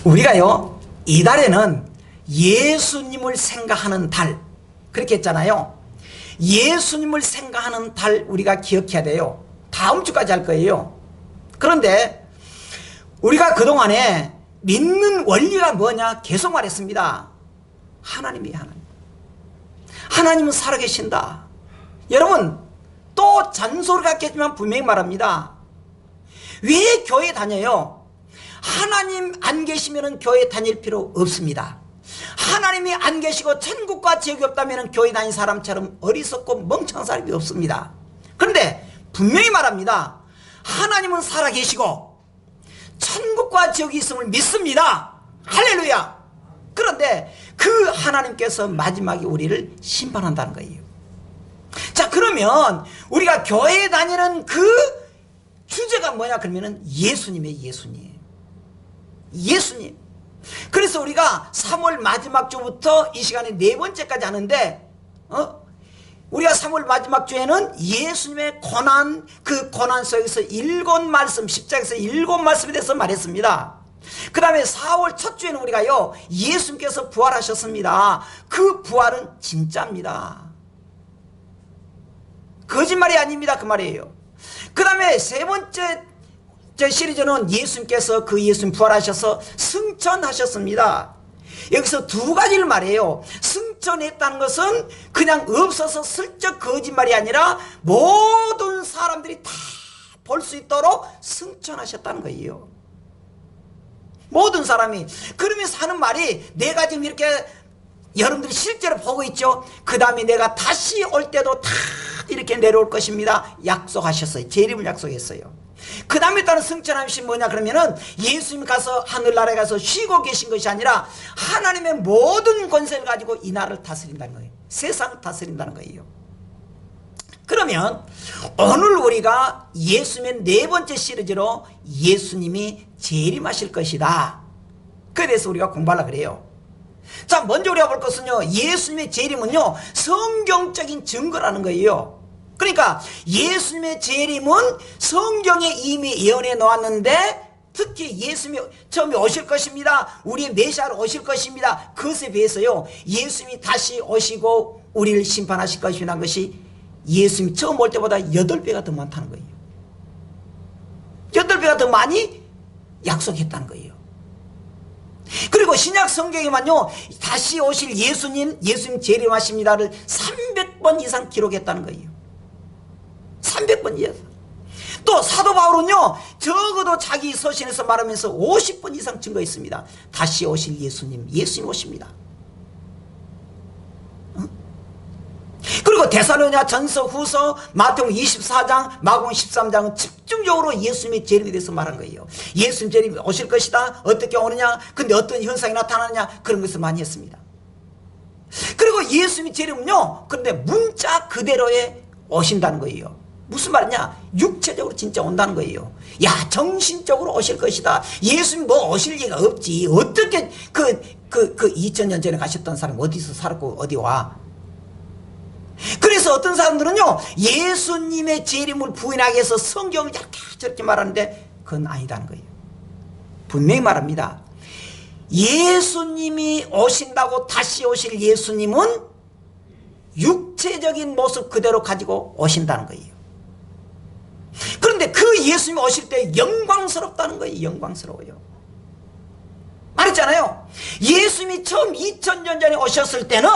우리가요, 이달에는 예수님을 생각하는 달 그렇게 했잖아요. 예수님을 생각하는 달 우리가 기억해야 돼요. 다음 주까지 할 거예요. 그런데 우리가 그동안에 믿는 원리가 뭐냐 계속 말했습니다. 하나님이 하나님은 살아계신다. 여러분, 또 잔소리 같겠지만 분명히 말합니다. 왜 교회 다녀요? 하나님 안 계시면 교회 다닐 필요 없습니다. 하나님이 안 계시고 천국과 지옥이 없다면 교회 다니는 사람처럼 어리석고 멍청한 사람이 없습니다. 그런데 분명히 말합니다. 하나님은 살아계시고 천국과 지옥이 있음을 믿습니다. 할렐루야. 그런데 그 하나님께서 마지막에 우리를 심판한다는 거예요. 자, 그러면 우리가 교회에 다니는 그 주제가 뭐냐 그러면은 예수님이에요. 예수님. 그래서 우리가 3월 마지막 주부터 이 시간에 네 번째까지 하는데 우리가 3월 마지막 주에는 예수님의 고난, 그 고난 속에서 7말씀, 십자가에서 7말씀에 대해서 말했습니다. 그 다음에 4월 첫 주에는 우리가요, 예수님께서 부활하셨습니다. 그 부활은 진짜입니다. 거짓말이 아닙니다. 그 말이에요. 그 다음에 세 번째 시리즈는 예수님께서 그 예수님 부활하셔서 승천하셨습니다. 여기서 두 가지를 말해요. 승천했다는 것은 그냥 없어서 슬쩍 거짓말이 아니라 모든 사람들이 다 볼 수 있도록 승천하셨다는 거예요. 모든 사람이. 그러면서 하는 말이, 내가 지금 이렇게 여러분들이 실제로 보고 있죠. 그 다음에 내가 다시 올 때도 다 이렇게 내려올 것입니다. 약속하셨어요. 재림을 약속했어요. 그 다음에 따른 승천하신 뭐냐 그러면은 예수님 가서 하늘나라에 가서 쉬고 계신 것이 아니라 하나님의 모든 권세를 가지고 이 나라를 다스린다는 거예요. 세상을 다스린다는 거예요. 그러면 오늘 우리가 예수님의 네 번째 시리즈로 예수님이 재림하실 것이다. 그에 대해서 우리가 공부하려고 그래요. 자, 먼저 우리가 볼 것은요, 예수님의 재림은요 성경적인 증거라는 거예요. 그러니까 예수님의 재림은 성경에 이미 예언해 놓았는데, 특히 예수님이 처음에 오실 것입니다, 우리의 메시아로 오실 것입니다, 그것에 비해서요 예수님이 다시 오시고 우리를 심판하실 것이라는 것이 예수님이 처음 올 때보다 8배가 더 많다는 거예요. 8배가 더 많이 약속했다는 거예요. 그리고 신약 성경에만요 다시 오실 예수님 재림하십니다를 300번 이상 기록했다는 거예요. 300번 이상. 또 사도 바울은요 적어도 자기 서신에서 말하면서 50번 이상 증거했습니다. 다시 오실 예수님 오십니다. 그리고 데살로니가 전서, 후서, 마태복음 24장, 마가복음 13장은 집중적으로 예수님의 재림에 대해서 말한 거예요. 예수님 재림이 오실 것이다. 어떻게 오느냐, 근데 어떤 현상이 나타나느냐, 그런 것을 많이 했습니다. 그리고 예수님의 재림은요 그런데 문자 그대로에 오신다는 거예요. 무슨 말이냐, 육체적으로 진짜 온다는 거예요. 야, 정신적으로 오실 것이다. 예수님 뭐 오실 리가 없지. 어떻게 그 2000년 전에 가셨던 사람 어디서 살았고 어디 와. 그래서 어떤 사람들은요 예수님의 재림을 부인하기 위해서 성경을 이렇게 저렇게 말하는데 그건 아니다는 거예요. 분명히 말합니다. 예수님이 오신다고 다시 오실 예수님은 육체적인 모습 그대로 가지고 오신다는 거예요. 그런데 그 예수님이 오실 때 영광스럽다는 거예요. 영광스러워요. 말했잖아요. 예수님이 처음 2000년 전에 오셨을 때는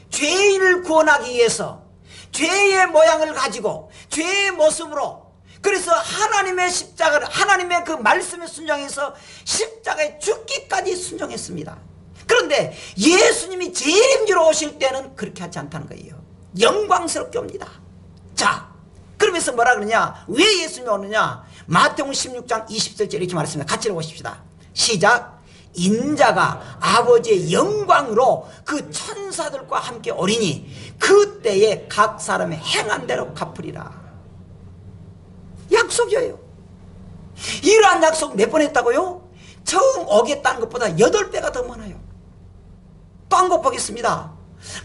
죄인을 구원하기 위해서 죄의 모양을 가지고 죄의 모습으로, 그래서 하나님의 십자가를, 하나님의 그 말씀에 순종해서 십자가에 죽기까지 순종했습니다. 그런데 예수님이 재림주로 오실 때는 그렇게 하지 않다는 거예요. 영광스럽게 옵니다. 자, 그러면서 뭐라 그러냐, 왜 예수님이 오느냐, 마태복음 16장 20절째 이렇게 말했습니다. 같이 읽어보십시다. 시작. 인자가 아버지의 영광으로 그 천사들과 함께 오리니 그때에 각 사람의 행한 대로 갚으리라. 약속이에요. 이러한 약속 몇 번 했다고요? 처음 오겠다는 것보다 8배가 더 많아요. 또 한 것 보겠습니다.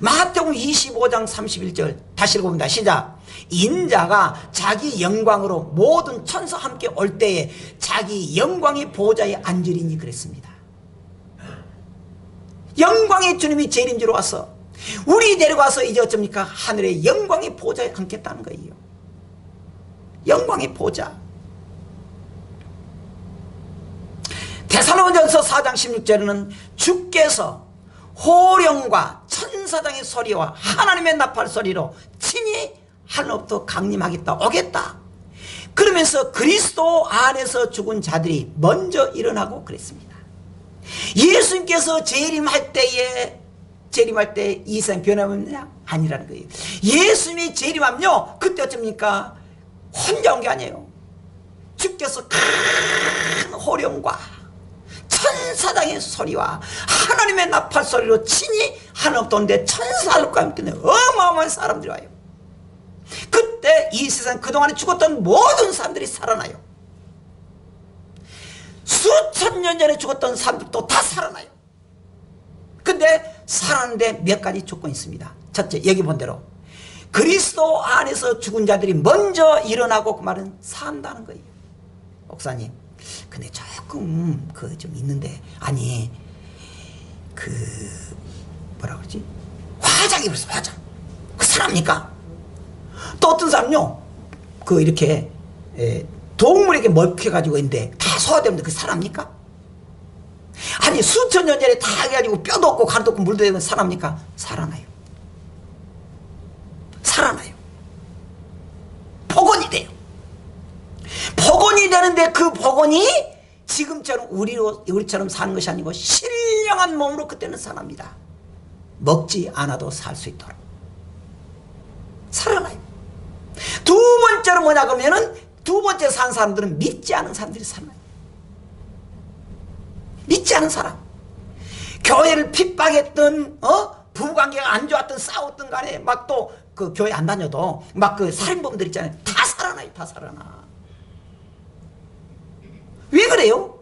마태복음 25장 31절 다시 읽어봅니다. 시작. 인자가 자기 영광으로 모든 천사 함께 올 때에 자기 영광의 보좌에 앉으리니 그랬습니다. 영광의 주님이 재림지로 와서 우리 데려가서 이제 어쩝니까? 하늘의 영광의 보좌에 앉겠다는 거예요. 영광의 보좌. 데살로니가전서 4장 16절에는 주께서 호령과 천사장의 소리와 하나님의 나팔 소리로 친히 하늘로부터 강림하겠다 오겠다 그러면서 그리스도 안에서 죽은 자들이 먼저 일어나고 그랬습니다. 예수님께서 재림할 때 이 세상 변함없느냐? 아니라는 거예요. 예수님이 재림하면요 그때 어쩝니까? 혼자 온 게 아니에요. 주께서 큰 호령과 천사장의 소리와 하나님의 나팔 소리로 친히 하늘로부터 오는데 천사들과 함께 어마어마한 사람들이 와요. 그때 이 세상 그동안에 죽었던 모든 사람들이 살아나요. 수천 년 전에 죽었던 사람들도 다 살아나요. 근데 살아나는데 몇 가지 조건이 있습니다. 첫째, 여기 본 대로 그리스도 안에서 죽은 자들이 먼저 일어나고 그 말은 산다는 거예요. 목사님, 근데 조금 좀 있는데, 아니 뭐라 그러지? 화장이 그랬어. 화장 그 사람입니까? 또 어떤 사람은요 이렇게 동물에게 먹혀가지고 있는데 다 소화되는데 그 사람입니까? 아니 수천 년 전에 다 해가지고 뼈도 없고 가루도 없고 물도 되면 사람입니까? 살아나요. 살아나요. 복원이 돼요. 복원이 되는데 그 복원이 지금처럼 우리처럼 사는 것이 아니고 신령한 몸으로 그때는 사납니다. 먹지 않아도 살 수 있도록 살아나요. 두 번째로 뭐냐 그러면은 두 번째 산 사람들은 믿지 않은 사람들이 살아나요. 믿지 않은 사람, 교회를 핍박했던 부부관계가 안 좋았던 싸웠던 간에 막 또 그 교회 안 다녀도 막 그 살인범들 있잖아요. 다 살아나요. 다 살아나. 왜 그래요?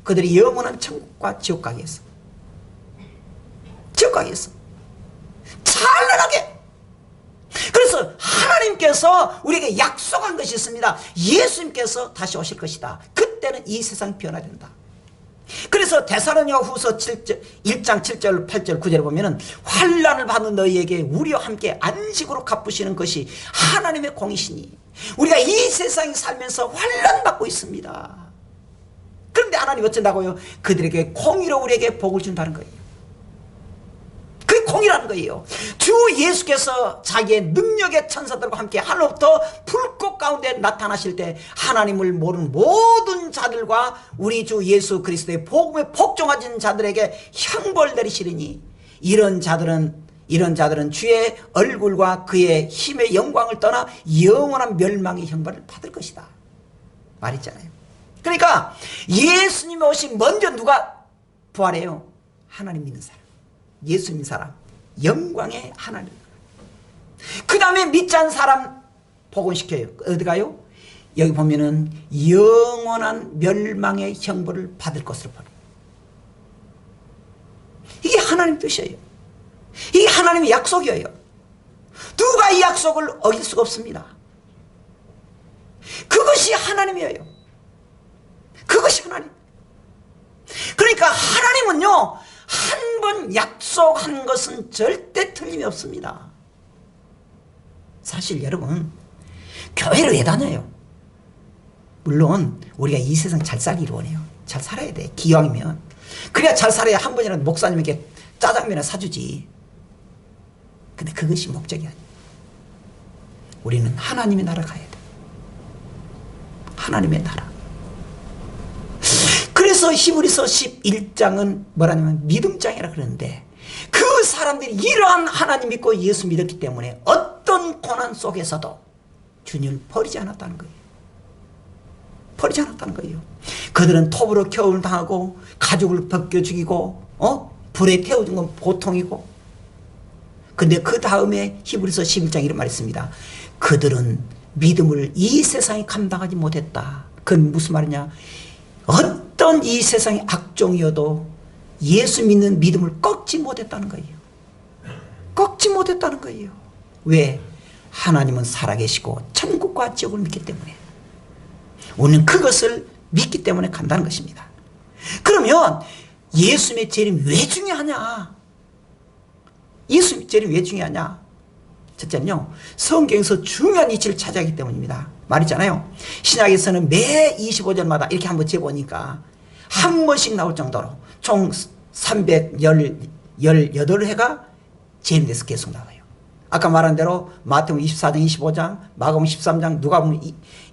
그들이 영원한 천국과 지옥 가게 했어. 지옥 가게 했어. 찬란하게. 그래서 하나님께서 우리에게 약속한 것이 있습니다. 예수님께서 다시 오실 것이다. 그때는 이 세상 변화된다. 그래서 데살로니가 후서 1장 7절 8절 9절에 보면은 환난을 받는 너희에게 우리와 함께 안식으로 갚으시는 것이 하나님의 공이시니 우리가 이 세상에 살면서 환난 받고 있습니다. 그런데 하나님 어쩐다고요? 그들에게 공의로 우리에게 복을 준다는 거예요. 그게 공이라는 거예요. 주 예수께서 자기의 능력의 천사들과 함께 하늘로부터 불꽃 가운데 나타나실 때 하나님을 모르는 모든 자들과 우리 주 예수 그리스도의 복음에 복종하신 자들에게 형벌 내리시리니 이런 자들은 주의 얼굴과 그의 힘의 영광을 떠나 영원한 멸망의 형벌을 받을 것이다 말했잖아요. 그러니까 예수님이 오신 먼저 누가 부활해요? 하나님 믿는 사람, 예수 믿는 사람, 영광의 하나님. 그 다음에 믿지 않은 사람 복원시켜요. 어디 가요? 여기 보면은 영원한 멸망의 형벌을 받을 것으로 보여요. 이게 하나님 뜻이에요. 이게 하나님의 약속이에요. 누가 이 약속을 어길 수가 없습니다. 그것이 하나님이에요. 그것이 하나님. 그러니까 하나님은요 한 번 약속한 것은 절대 틀림이 없습니다. 사실 여러분 교회를 왜 다녀요? 물론 우리가 이 세상 잘 살기를 원해요. 잘 살아야 돼. 기왕이면. 그래야 잘 살아야 한 번이라도 목사님에게 짜장면을 사주지. 근데 그것이 목적이 아니에요. 우리는 하나님의 나라 가야 돼. 하나님의 나라. 그래서 히브리서 11장은 뭐라냐면 믿음장이라 그러는데 그 사람들이 이러한 하나님 믿고 예수 믿었기 때문에 어떤 고난 속에서도 주님을 버리지 않았다는 거예요. 버리지 않았다는 거예요. 그들은 톱으로 겨울 당하고 가족을 벗겨 죽이고 불에 태워준 건 보통이고 근데 그 다음에 히브리서 11장 이런 말이 있습니다. 그들은 믿음을 이 세상에 감당하지 못했다. 그건 무슨 말이냐? 어떤 이 세상의 악종이어도 예수 믿는 믿음을 꺾지 못했다는 거예요. 먹지 못했다는 거예요. 왜? 하나님은 살아계시고 천국과 지옥을 믿기 때문에. 우리는 그것을 믿기 때문에 간다는 것입니다. 그러면 예수님의 재림 왜 중요하냐? 예수님의 재림 왜 중요하냐? 첫째는요, 성경에서 중요한 이치를 차지하기 때문입니다. 말이잖아요. 신약에서는 매 25절마다 이렇게 한번 재보니까 한 번씩 나올 정도로 총 318회가 재림돼서 계속 나와요. 아까 말한 대로 마태복음 24장, 25장, 마가복음 13장, 누가복음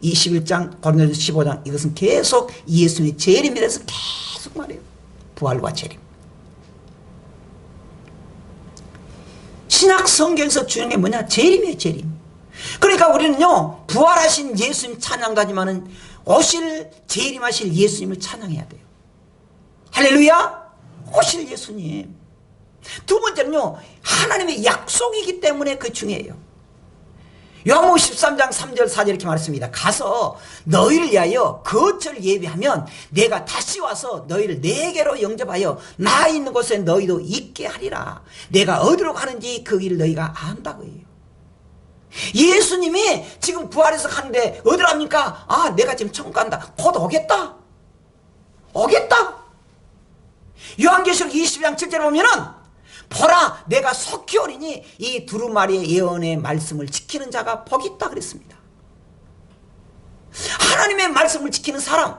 21장, 고린도전서 15장, 이것은 계속 예수님의 재림에 대해서 계속 말해요. 부활과 재림. 신약 성경에서 중요한 게 뭐냐? 재림이에요, 재림. 그러니까 우리는요, 부활하신 예수님 찬양도 하지만은 오실 재림하실 예수님을 찬양해야 돼요. 할렐루야! 오실 예수님. 두 번째는요, 하나님의 약속이기 때문에 그 중요해요. 요한복음 13장 3절 4절 이렇게 말했습니다. 가서 너희를 위하여 거처를 예비하면 내가 다시 와서 너희를 내게로 영접하여 나 있는 곳에 너희도 있게 하리라. 내가 어디로 가는지 그 길을 너희가 안다고 해요. 예수님이 지금 부활해서 가는데 어디로 갑니까? 아, 내가 지금 천국 간다. 곧 오겠다. 오겠다. 요한계시록 20장 7절에 보면은 보라, 내가 속히 오리니 이 두루마리의 예언의 말씀을 지키는 자가 복이 있다 그랬습니다. 하나님의 말씀을 지키는 사람,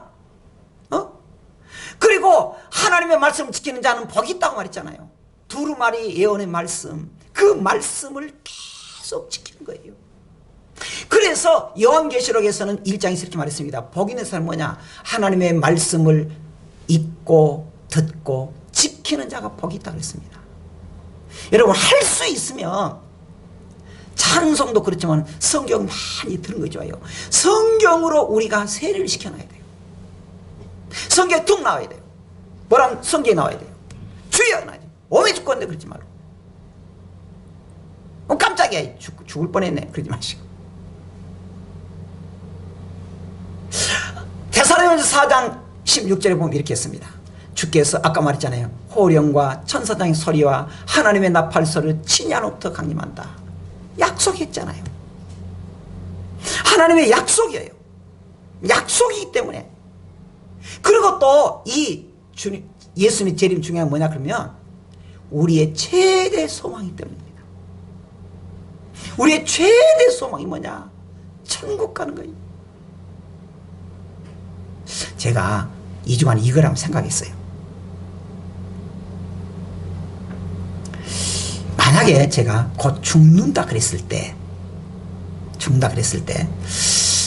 그리고 하나님의 말씀을 지키는 자는 복이 있다고 말했잖아요. 두루마리 예언의 말씀, 그 말씀을 계속 지키는 거예요. 그래서 요한계시록에서는 1장에서 이렇게 말했습니다. 복 있는 사람은 뭐냐? 하나님의 말씀을 읽고 듣고 지키는 자가 복이 있다 그랬습니다. 여러분, 할 수 있으면 찬송도 그렇지만 성경 많이 들은 거 좋아요. 성경으로 우리가 세례를 시켜놔야 돼요. 성경에 툭 나와야 돼요. 뭐라면 성경에 나와야 돼요. 주여 나지. 오메 죽겠는데 그러지 말고. 깜짝이야. 죽을 뻔했네. 그러지 마시고. 데살로니가서 4장 16절에 보면 이렇게 했습니다. 주께서 아까 말했잖아요. 호령과 천사장의 소리와 하나님의 나팔소리를 친야로부터 강림한다. 약속했잖아요. 하나님의 약속이에요. 약속이기 때문에. 그리고 또 이 예수님의 재림 중요한 뭐냐 그러면 우리의 최대 소망이기 때문입니다. 우리의 최대 소망이 뭐냐? 천국 가는 거예요. 제가 2주간 이걸 한번 생각했어요. 만약에 제가 곧 죽는다 그랬을 때,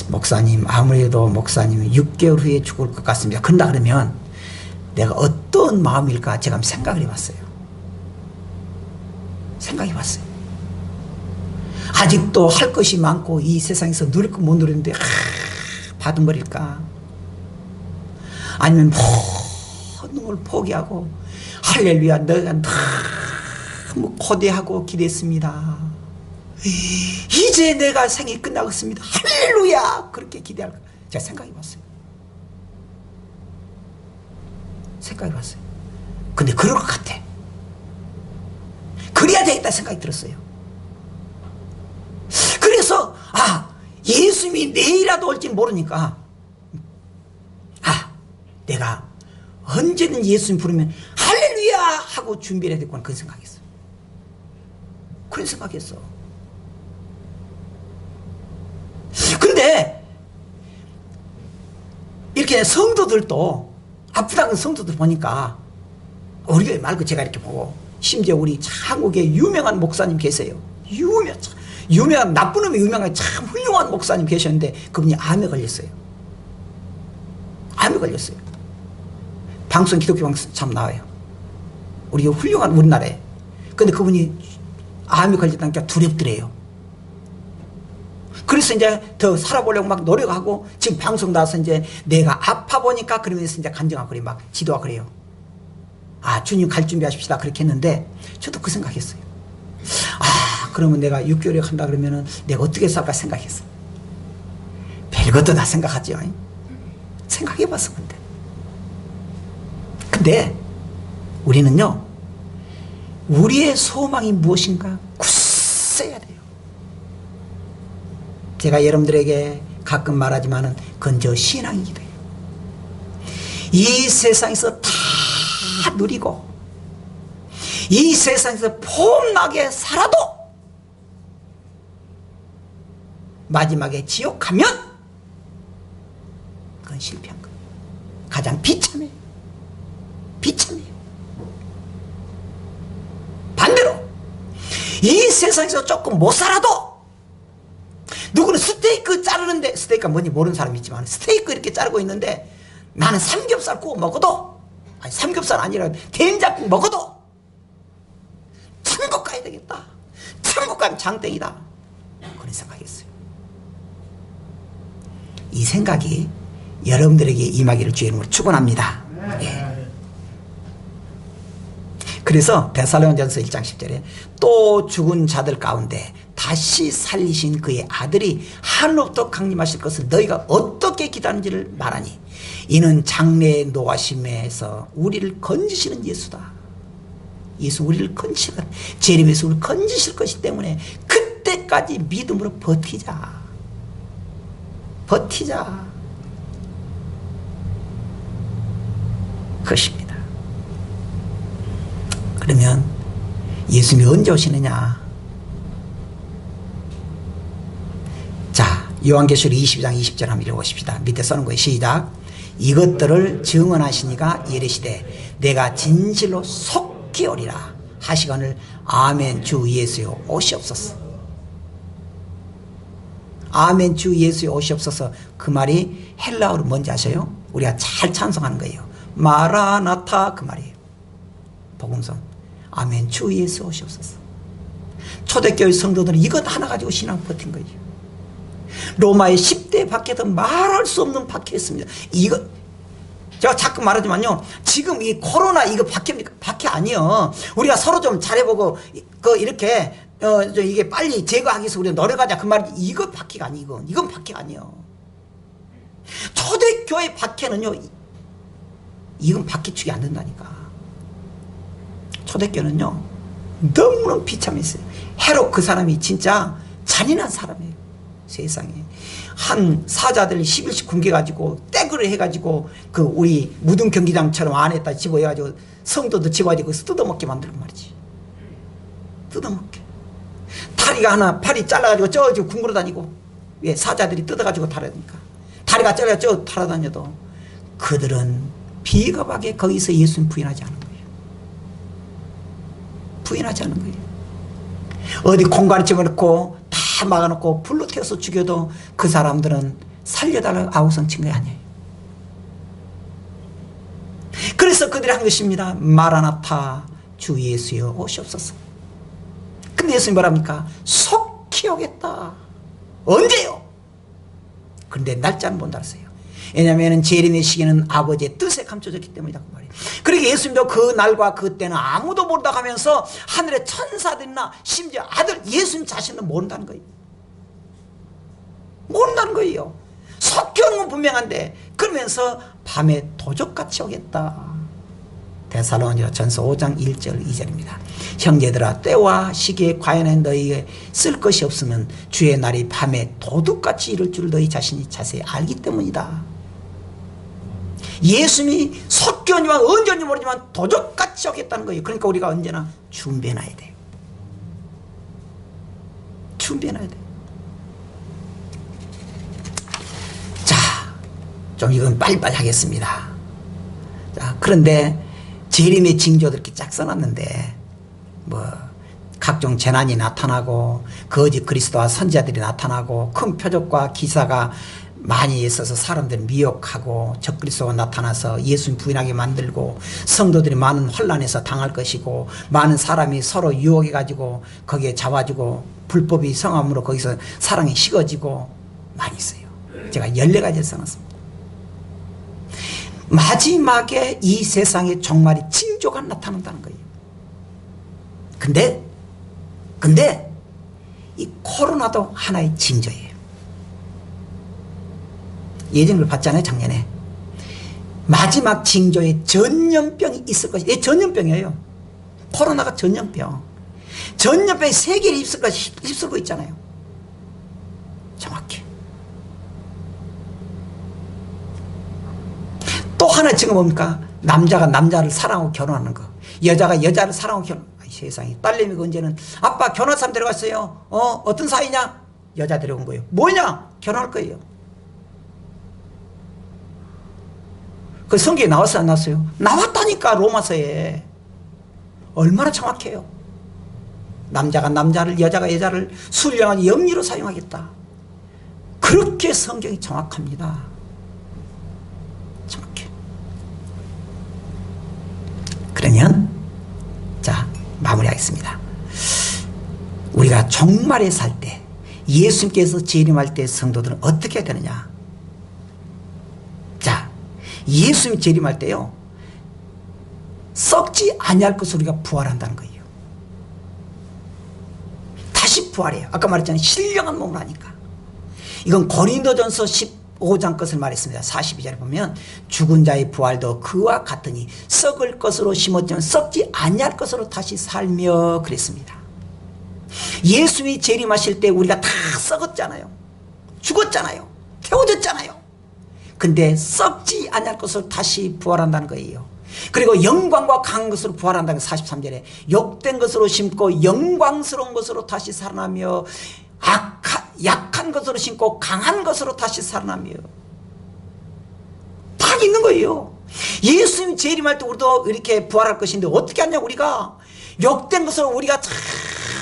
목사님, 아무래도 목사님이 6개월 후에 죽을 것 같습니다. 그런다 그러면 내가 어떤 마음일까 제가 한번 생각을 해봤어요. 아직도 할 것이 많고 이 세상에서 누릴 거 못 누리는데 받은버릴까? 아니면 모든 걸 포기하고 할렐루야 너가 너무 고대하고 기대했습니다. 이제 내가 생이 끝나겠습니다. 할렐루야 그렇게 기대할까? 제가 생각해봤어요. 근데 그럴 것 같아. 그래야 되겠다 생각이 들었어요. 그래서 예수님이 내일이라도 올지 모르니까 내가 언제든 예수님 부르면 할렐루야 하고 준비를 해야 되겠구나 그런 생각했어. 근데 이렇게 성도들도 아프다는 성도들 보니까 우리 교회 말고 제가 이렇게 보고 심지어 우리 한국에 유명한 목사님 계세요. 유명한 나쁜 놈이 유명한 참 훌륭한 목사님 계셨는데 그분이 암에 걸렸어요. 방송 기독교 방송 참 나와요. 우리 훌륭한 우리나라에. 근데 그분이 암에 걸렸다니까 두렵더래요. 그래서 이제 더 살아보려고 막 노력하고 지금 방송 나와서 이제 내가 아파 보니까 그러면서 이제 간증하고 그래 막 기도하고 그래요. 주님 갈 준비하십시다 그렇게 했는데 저도 그 생각했어요. 그러면 내가 6개월에 간다 그러면은 내가 어떻게 살까 생각했어. 별것도 다 생각하죠. 생각해봤어. 근데 우리는요 우리의 소망이 무엇인가 굳세야 돼요. 제가 여러분들에게 가끔 말하지만은 그건 저 신앙이기도 해요. 이 세상에서 다 누리고 이 세상에서 폼나게 살아도 마지막에 지옥 가면 그건 실패한 거예요. 가장 비참해요. 비참해요. 반대로 이 세상에서 조금 못 살아도 누구는 스테이크 자르는데, 스테이크가 뭔지 모르는 사람이 있지만 스테이크 이렇게 자르고 있는데 나는 삼겹살 구워 먹어도, 아니 삼겹살 아니라 된장국 먹어도 천국 가야 되겠다. 천국 가면 장땡이다. 그런 생각했어요. 이 생각이 여러분들에게 임하기를 주의 이름으로 축원합니다. 예. 그래서 데살로니가전서 1장 10절에 또 죽은 자들 가운데 다시 살리신 그의 아들이 하늘로부터 강림하실 것을 너희가 어떻게 기다리는지를 말하니 이는 장래의 노하심에서 우리를 건지시는 예수다. 예수 우리를 건지시는, 재림에서 우리를 건지실 것이기 때문에 그때까지 믿음으로 버티자. 버티자. 그것입니다. 그러면 예수님이 언제 오시느냐? 자, 요한계시록 22장 20절 한번 읽어보십시다. 밑에 써놓은 거예요. 시작. 이것들을 증언하시니가 이르시되 내가 진실로 속히 오리라 하시거늘 아멘 주 예수여 오시옵소서. 아멘 주 예수여 오시옵소서. 그 말이 헬라어로 뭔지 아세요? 우리가 잘 찬송하는 거예요. 마라나타, 그 말이에요. 복음성. 아멘 주 예수 오시옵소서. 초대교회 성도들은 이것 하나 가지고 신앙 버틴 거예요. 로마의 10대 박해도 말할 수 없는 박해였습니다. 이거 제가 자꾸 말하지만요, 지금 이 코로나 이거 박해입니까? 박해 아니요. 우리가 서로 좀 잘해보고 이렇게 이게 빨리 제거하기 위해서 우리가 노력하자 그 말이지. 이거 박해가 아니고, 이건 박해가 아니요. 초대교회 박해는요, 이건 박해축이 안 된다니까. 초대교회는요 너무너무 비참했어요. 헤롯 그 사람이 진짜 잔인한 사람이에요. 세상에 한 사자들 10일씩 굶겨가지고 떼그를 해가지고 그 우리 무등 경기장처럼 안에다 집어해가지고 성도들 집어가지고 거기서 뜯어먹게 만들고 말이지. 뜯어먹게. 다리가 하나, 팔이 잘라가지고 저 굶구러 다니고, 왜 사자들이 뜯어가지고 타라니까. 다리가 잘라가지고 저 타러다녀도 그들은 비겁하게 거기서 예수님 부인하지 않은 거예요. 부인하지 않은 거예요. 어디 공간에 집어넣고 다 막아놓고 불로 태워서 죽여도 그 사람들은 살려달라고 아우성 친 게 아니에요. 그래서 그들이 한 것입니다. 마라나타 주 예수여 오시옵소서. 근데 예수님 뭐랍니까? 속히 오겠다. 언제요? 그런데 날짜는 못 알았어요. 왜냐하면 재림의 시기는 아버지의 뜻에 감춰졌기 때문이다 그 말이에요. 그러니까 예수님도 그 날과 그 때는 아무도 모르다 하면서 하늘의 천사들이나 심지어 아들 예수님 자신도 모른다는 거예요. 모른다는 거예요. 속히 오는 건 분명한데 그러면서 밤에 도적같이 오겠다. 데살로니가전서 5장 1절 2절입니다. 형제들아 때와 시기에 과연에 너희에게 쓸 것이 없으면 주의 날이 밤에 도둑같이 이를 줄 너희 자신이 자세히 알기 때문이다. 예수님이 속히 오지만 언제 온지 모르지만 도적같이 오겠다는 거예요. 그러니까 우리가 언제나 준비해놔야 돼요. 준비해놔야 돼요. 자, 좀 이건 빨리빨리 하겠습니다. 자, 그런데 재림의 징조들 이렇게 쫙 써놨는데 뭐 각종 재난이 나타나고 거짓 그리스도와 선지자들이 나타나고 큰 표적과 기사가 많이 있어서 사람들을 미혹하고 적그리스도가 나타나서 예수님 부인하게 만들고 성도들이 많은 혼란에서 당할 것이고 많은 사람이 서로 유혹해가지고 거기에 잡아주고 불법이 성함으로 거기서 사랑이 식어지고 많이 있어요. 제가 14가지를 써놨습니다. 마지막에 이 세상의 종말이 징조가 나타난다는 거예요. 근데 이 코로나도 하나의 징조예요. 예정을 봤잖아요, 작년에. 마지막 징조에 전염병이 있을 것이다. 전염병이에요. 코로나가 전염병. 전염병이 세계를 휩쓸고 있잖아요. 정확히. 또 하나 지금 뭡니까? 남자가 남자를 사랑하고 결혼하는 거. 여자가 여자를 사랑하고 결혼. 세상에. 딸내미가 언제는 아빠 결혼한 사람 데려갔어요. 어떤 사이냐? 여자 데려온 거예요. 뭐냐? 결혼할 거예요. 그 성경에 나왔어요, 안 나왔어요? 나왔다니까, 로마서에. 얼마나 정확해요. 남자가 남자를, 여자가 여자를 순령한 영리로 사용하겠다. 그렇게 성경이 정확합니다. 정확해. 그러면 자, 마무리하겠습니다. 우리가 종말에 살 때, 예수님께서 재림할 때 성도들은 어떻게 해야 되느냐? 자, 예수님 재림할 때요, 썩지 아니할 것으로 우리가 부활한다는 거예요. 다시 부활해요. 아까 말했잖아요. 신령한 몸으로 하니까. 이건 고린도전서 15장 것을 말했습니다. 42절에 보면 죽은 자의 부활도 그와 같으니 썩을 것으로 심었지만 썩지 아니할 것으로 다시 살며 그랬습니다. 예수님이 재림하실 때 우리가 다 썩었잖아요. 죽었잖아요. 태워졌잖아요. 근데 썩지 아니할 것으로 다시 부활한다는 거예요. 그리고 영광과 강한 것으로 부활한다는 43절에 욕된 것으로 심고 영광스러운 것으로 다시 살아나며 약한 것으로 심고 강한 것으로 다시 살아나며 다 있는 거예요. 예수님 재림할 때 우리도 이렇게 부활할 것인데 어떻게 하냐? 우리가 욕된 것으로 우리가 참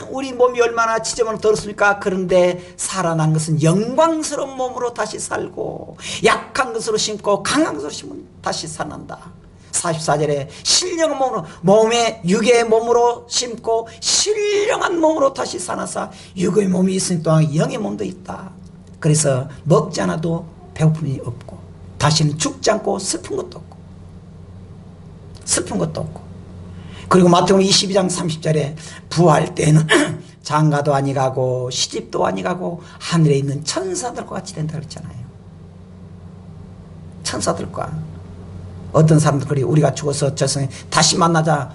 우리 몸이 얼마나 지저분하고 더럽습니까? 그런데 살아난 것은 영광스러운 몸으로 다시 살고 약한 것으로 심고 강한 것으로 심으면 다시 살아난다. 44절에 신령한 몸으로 몸에 육의 몸으로 심고 신령한 몸으로 다시 살아서 육의 몸이 있으니 또한 영의 몸도 있다. 그래서 먹지 않아도 배고픔이 없고 다시는 죽지 않고 슬픈 것도 없고 그리고 마태복음 22장 30절에 부활 때는 장가도 아니가고 시집도 아니가고 하늘에 있는 천사들과 같이 된다 그랬잖아요. 천사들과. 어떤 사람들이 우리가 죽어서 저승에 다시 만나자.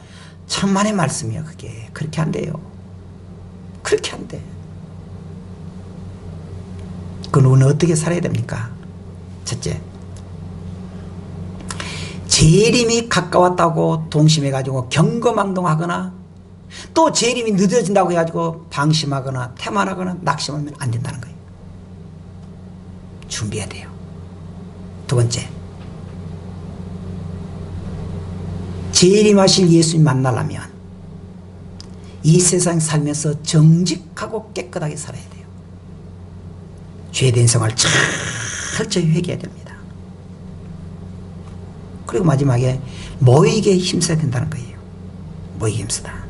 천만의 말씀이야. 그게 그렇게 안 돼요. 그렇게 안 돼. 그건 우리는 어떻게 살아야 됩니까? 첫째, 재림이 가까웠다고 동심해가지고 경거망동하거나 또 재림이 늦어진다고 해가지고 방심하거나 태만하거나 낙심하면 안 된다는 거예요. 준비해야 돼요. 두 번째, 재림하실 예수님 만나려면 이 세상 살면서 정직하고 깨끗하게 살아야 돼요. 죄된 생활 철저히 회개해야 됩니다. 그리고 마지막에 모이게 힘써야 된다는 거예요. 모이게 힘쓰다.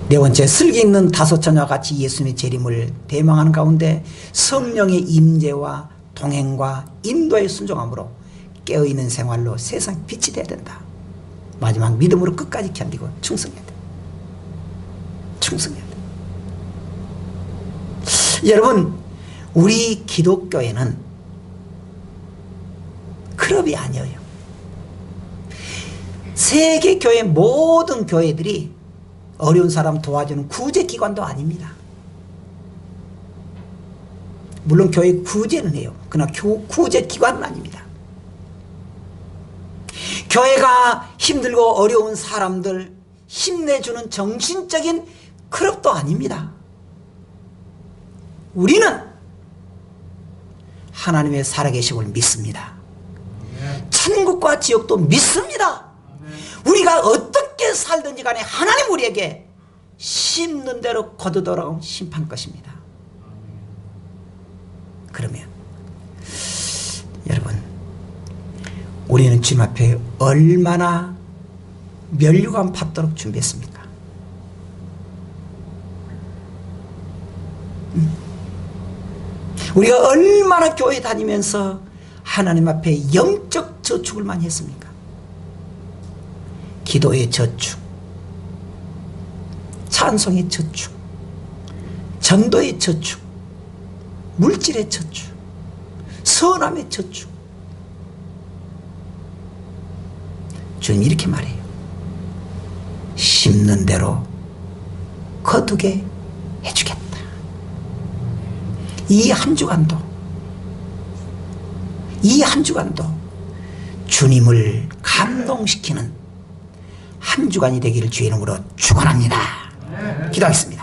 네 번째, 슬기 있는 다섯 처녀와 같이 예수님의 재림을 대망하는 가운데 성령의 임재와 동행과 인도에 순종함으로 깨어있는 생활로 세상 빛이 돼야 된다. 마지막 믿음으로 끝까지 견디고 충성해야 돼. 충성해야 돼. 여러분, 우리 기독교회는 클럽이 아니에요. 세계 교회 모든 교회들이 어려운 사람 도와주는 구제기관도 아닙니다. 물론 교회 구제는 해요. 그러나 구제기관은 아닙니다. 교회가 힘들고 어려운 사람들 힘내주는 정신적인 클럽도 아닙니다. 우리는 하나님의 살아계심을 믿습니다. 천국과 지옥도 믿습니다. 우리가 어떻게 살든지 간에 하나님 우리에게 심는 대로 거두더라고 심판 것입니다. 그러면 여러분, 우리는 주님 앞에 얼마나 면류관 받도록 준비했습니까? 우리가 얼마나 교회 다니면서 하나님 앞에 영적 저축을 많이 했습니까? 기도의 저축, 찬송의 저축, 전도의 저축, 물질의 저축, 선함의 저축. 주님 이렇게 말해요. 심는 대로 거두게 해주겠다. 이 한 주간도 주님을 감동시키는 한 주간이 되기를 주의 이름으로 축원합니다. 기도하겠습니다.